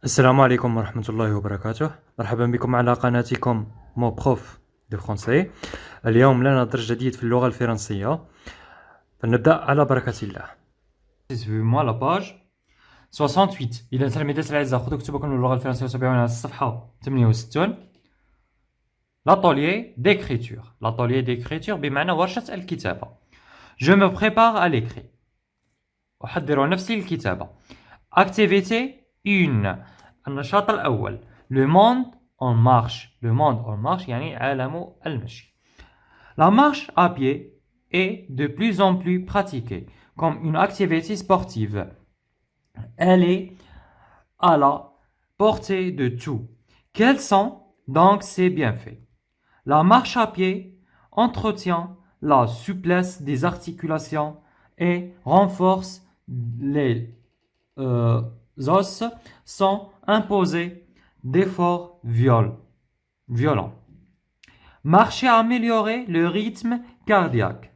السلام عليكم ورحمة الله وبركاته. مرحبا بكم على قناتكم مو بروف دو فرونسي. اليوم لنا درس جديد في اللغة الفرنسية، فلنبدأ على بركة الله. Suivez-moi la page 68. إذا تلاميذ الأعزاء خذوا كتبكم للغة الفرنسية وتابعونا على الصفحة 68. L'atelier d'écriture. L'atelier d'écriture بمعنى ورشة الكتابة. Je me prépare à l'écrit. أحضر نفسي للكتابة. Activité 1. النشاط الأول. Le monde en marche. Le monde en marche يعني عالم المشي. La marche à pied est de plus en plus pratiquée comme une activité sportive. Elle est à la portée de tout. Quels sont donc ses bienfaits? La marche à pied entretient la souplesse des articulations et renforce les os sans imposer d'efforts violents. Marcher à améliorer le rythme cardiaque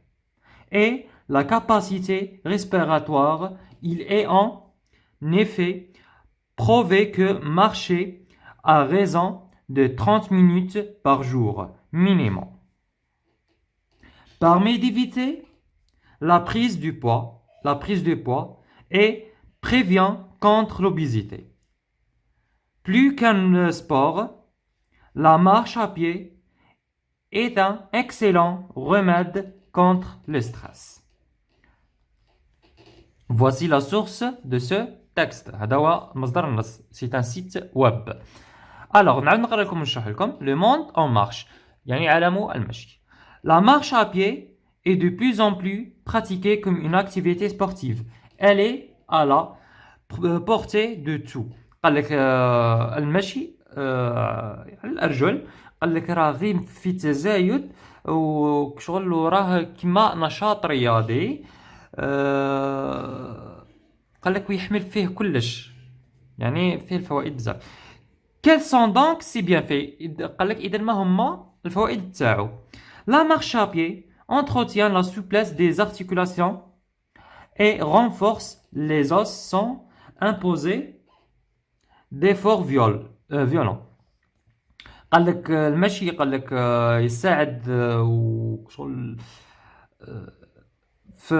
et la capacité respiratoire. Il est en effet prouvé que marcher à raison de 30 minutes par jour minimum permet d'éviter la prise de poids et prévient contre l'obésité. Plus qu'un sport, la marche à pied est un excellent remède contre le stress. Voici la source de ce texte. هذا هو مصدر النص. C'est un site web. Alors نعاود نقرا لكم ونشرح لكم. Le monde en marche يعني عالم المشي. La marche à pied est de plus en plus pratiquée comme une activité sportive. Elle est à la portée de tout. قال لك المشي على الأرجل. قال لك راه غير في تزايد وشغل وراه كما نشاط رياضي. قال لك ويحمل فيه كلش يعني فيه الفوائد بزاف. Quels sont donc ses bienfaits؟ قال لك إذا ما هما الفوائد تاعو. La marche à pied entretient la souplesse des articulations et renforce les os sans imposer d'efforts violents. قال لك المشي قال لك يساعد وشغل في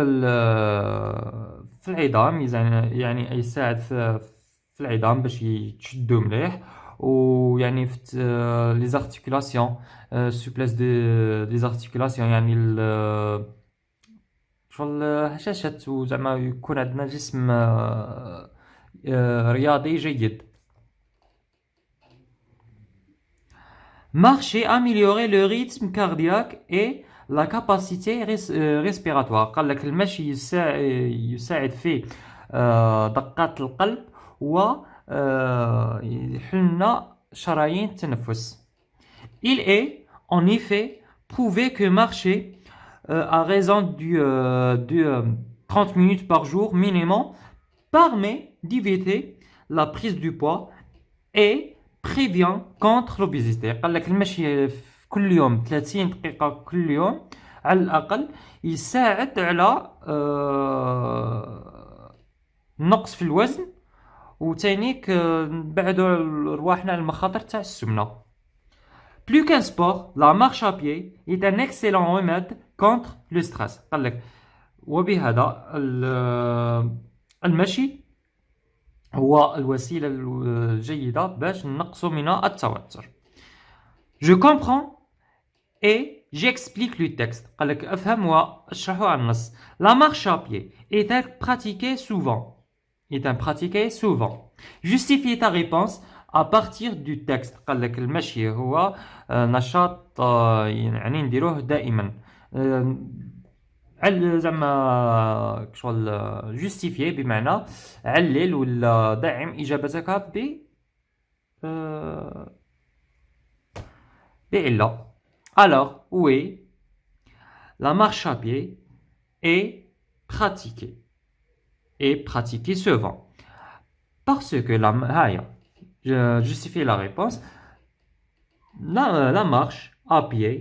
العظام يعني يساعد في العظام باش يتشدوا مليح ويعني في لي زارتيكولاسيون سوبليس دي زارتيكولاسيون يعني شغل هشاشات وزعما يكون عندنا جسم رياضي جيد. Marcher, améliorer le rythme cardiaque et la capacité respiratoire. قال لك المشي يساعد في دقات القلب و يحلنا شرايين التنفس. Il est en effet prouvé que marcher à raison de 30 minutes par jour minimum permet d'éviter la prise du poids et prévient contre l'obésité. قال لك المشي كل يوم 30 دقيقة كل يوم على الأقل يساعد على نقص في الوزن وتانيك نبعدوا رواحنا على المخاطر تاع السمنة. Plus qu'un sport, la marche à pied est un excellent remède contre le stress. قال لك وبهذا المشي هو الوسيلة الجيدة باش نقص من التوتر. Je comprends et j'explique le texte. قال لك أفهم وأشرح عن النص. La marche à pied est pratiquée souvent. Justifie ta réponse à partir du texte. قال لك المشي هو نشاط يعني نديروه دائما. زعما شغل جوستيفيي بمعنى علل ولا دعم اجابتك بعلة. Alors oui, la marche à pied est pratiquée souvent parce que je justifie la réponse. La marche à pied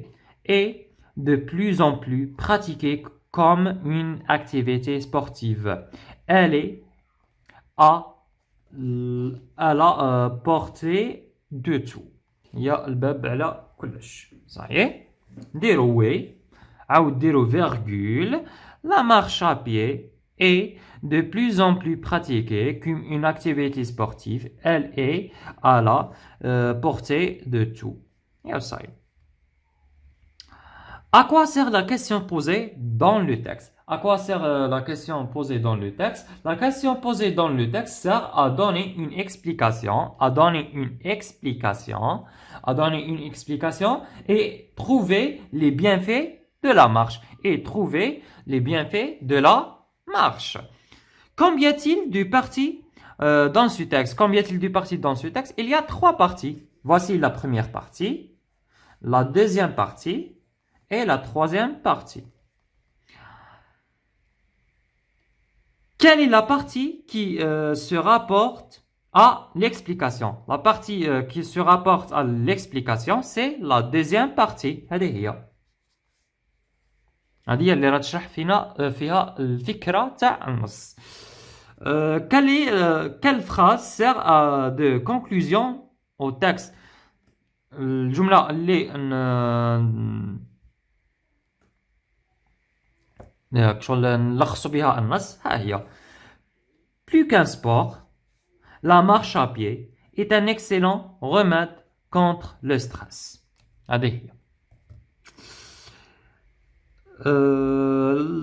est de plus en plus pratiquée comme une activité sportive. Elle est à à la portée de tout. هي الباب على كلش. صحيح؟ نديرو وي، عاود ديرو virgule. La marche à pied est de plus en plus pratiquée comme une activité sportive. Elle est à la portée de tout. يا صحيح. À quoi sert la question posée dans le texte? À quoi sert la question posée dans le texte? La question posée dans le texte sert à donner une explication, et trouver les bienfaits de la marche. Combien y a-t-il de parties dans ce texte? Il y a 3 parties. Voici la première partie, la deuxième partie et la troisième partie. Quelle est la partie qui se rapporte à l'explication? La partie qui se rapporte à l'explication, c'est la deuxième partie. هذه اللي تشرح فيها الفكرة تاع النص. Quelle phrase sert de conclusion au texte? الجملة اللي نلخص بها النص ها هي. Plus qu'un sport, la marche à pied est un excellent remède contre le stress. هذه هي.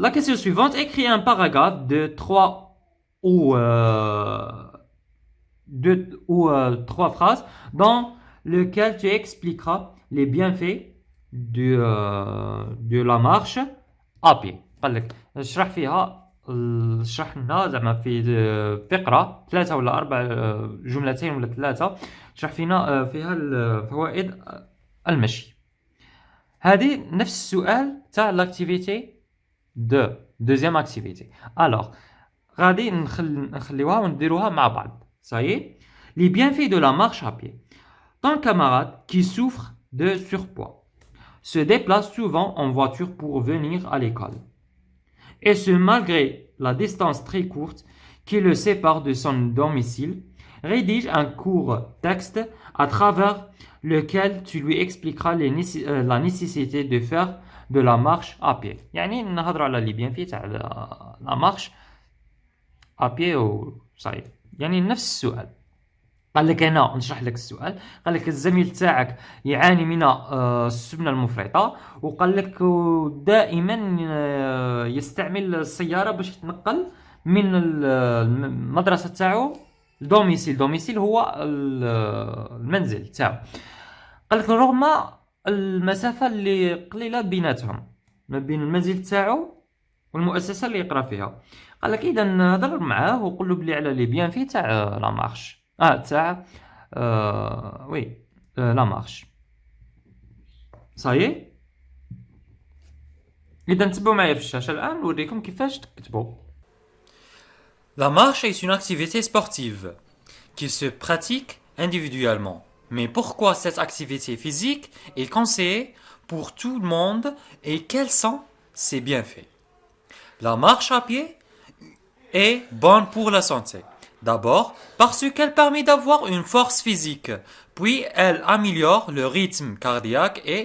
La question suivante, écris un paragraphe de 3 ou 3 phrases dans lequel tu expliqueras les bienfaits de la marche à pied. قال لك اشرح فيها، اشرح لنا زعما في فقرة 3 ولا 4 جملتين ولا 3 اشرح فيها فوائد المشي. هذه نفس السؤال تاع l'activité de deuxième activité. Alors غادي نخليوها ونديروها مع بعض. Ça y est. Les bienfaits de la marche à pied. Ton camarade qui souffre de surpoids se déplace souvent en voiture pour venir à l'école. Et ce malgré la distance très courte qui le sépare de son domicile, rédige un court texte à travers lequel tu lui expliqueras la nécessité de faire de la marche à pied. يعني نهضروا على لي بيان في تاع لا مارش à pied وصاي. يعني نفس السؤال. قال لك انا نشرح لك السؤال، قال لك الزميل تاعك يعاني من السمنه المفرطه، وقال لك دائما يستعمل السياره باش يتنقل من المدرسه تاعو دوميسيل هو المنزل تاعو. قال لك رغم المسافه اللي قليله بيناتهم ما بين المنزل تاعو والمؤسسه اللي يقرا فيها. قال لك اذا هضر معاه وقول له بلي على لي بيان في تاع لا مارش تاع لا مارش. صايي اذا تبعوا معايا في الشاشه الان نوريكم كيفاش تكتبوا. La marche est une activité sportive qui se pratique individuellement. Mais pourquoi cette activité physique est conseillée pour tout le monde et quels sont ses bienfaits? La marche à pied est bonne pour la santé. D'abord, parce qu'elle permet d'avoir une force physique, puis elle améliore le rythme cardiaque et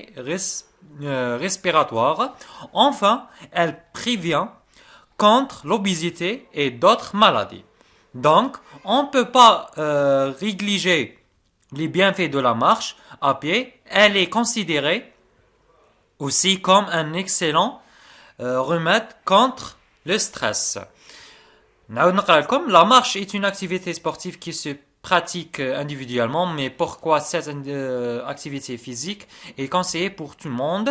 respiratoire. Enfin, elle prévient contre l'obésité et d'autres maladies. Donc, on ne peut pas négliger les bienfaits de la marche à pied. Elle est considérée aussi comme un excellent remède contre le stress. La marche est une activité sportive qui se pratique individuellement, mais pourquoi cette activité physique est conseillée pour tout le monde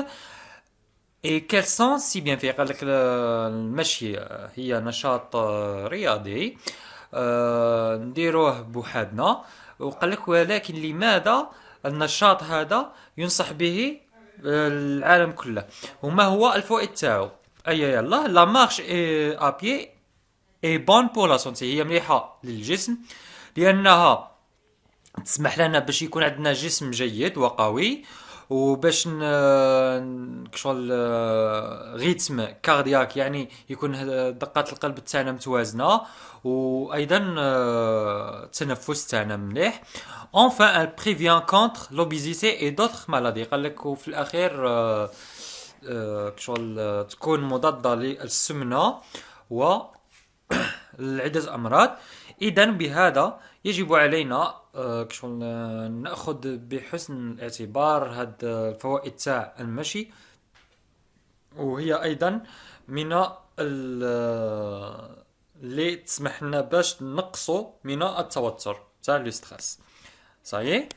et quels sont ses bienfaits؟ قال لك المشي هي نشاط رياضي نديروه بوحدنا، وقال لك ولكن لماذا النشاط هذا ينصح به العالم كله وما هو الفوائد تاعو؟ يلا لا مارش ا بيي اي بون بور لا سونتي، هي مليحه للجسم لانها تسمح لنا باش يكون عندنا جسم جيد وقوي، وباش كشغل ريتم كاردياك، يعني يكون دقات القلب تاعنا متوازنه، وايضا التنفس تاعنا مليح. enfin elle prévient contre l'obésité et d'autres maladies. قال لك وفي الاخير كشغل تكون مضاده للسمنه والعدة امراض. اذا بهذا يجب علينا كشغل ناخذ بحسن الاعتبار هاد الفوائد تاع المشي، وهي ايضا من اللي تسمح لنا باش نقصوا من التوتر تاع لو ستريس. صايي.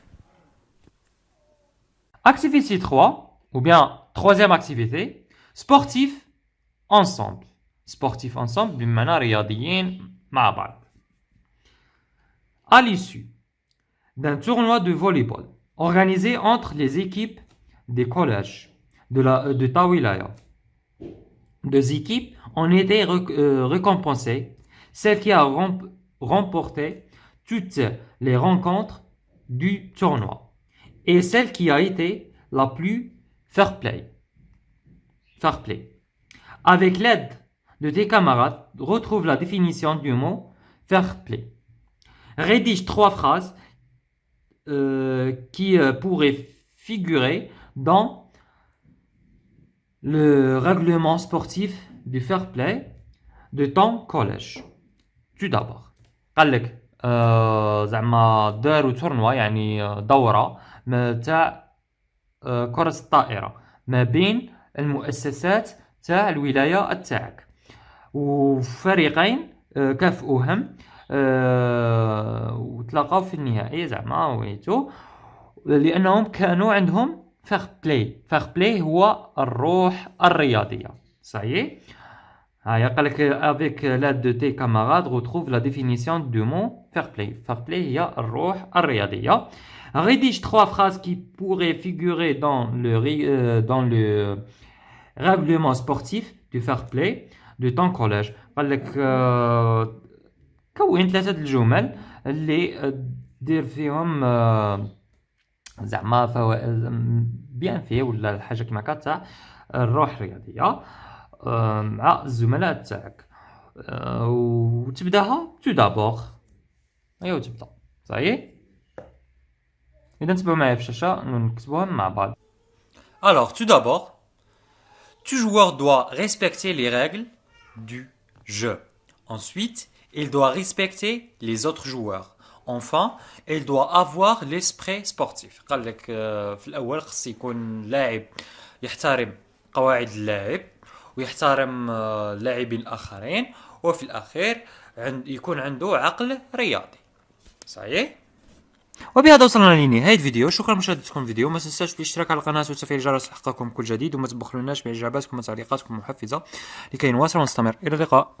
Activité 3, ou bien troisième activité, sportif ensemble. Sportif ensemble, بمعنى رياضيين مع بعض. À l'issue d'un tournoi de volleyball organisé entre les équipes des collèges de Tawilaya, deux équipes ont été récompensées. Celle qui a remporté toutes les rencontres du tournoi et celle qui a été la plus fair play. Avec l'aide de tes camarades, retrouve la définition du mot fair play. Rédige 3 phrases qui pourraient figurer dans le règlement sportif du fair play de ton collège. Tout d'abord, قال لك زعما داروا تورنوا يعني دورة تاع كرة الطائرة ما بين المؤسسات تاع الولاية تاعك، وفريقين كافئوهم وتلاقاو في النهائي زعما ويتو، لأنهم كانوا عندهم فير بلاي. فير بلاي هو الروح الرياضية. صحيح. هيا قال لك avec l'aide de tes camarades retrouve la définition du mot fair play. Fair play هي الروح الرياضية. Rédige 3 phrases qui pourraient figurer dans le règlement sportif du fair play de ton collège. قال لك كون 3 الجمل اللي دير فيهم زعما بيان فيه ولا الحاجة كما تاع الروح الرياضية مع الزملاء تاعك، وتبداها تو دابور. ايوا تبدا. صحيح. اذا تبعوا معايا في الشاشه نكتبوهم مع بعض. Alors, tout d'abord, tout joueur doit respecter les règles du jeu. Ensuite, il doit respecter les autres joueurs. Enfin, il doit avoir l'esprit sportif. قال لك في الأول خص يكون لاعب يحترم قواعد اللعب ويحترم اللاعبين الآخرين، وفي الأخير يكون عنده عقل رياضي. صحيح؟ وبهذا وصلنا لنهاية الفيديو. شكرا لمشاهدتكم الفيديو. ما تنساش الاشتراك على القناة وتفعيل الجرس لحقكم كل جديد، وما تبخلوناش بإعجاباتكم وتعليقاتكم المحفزة لكي نواصل ونستمر. إلى اللقاء.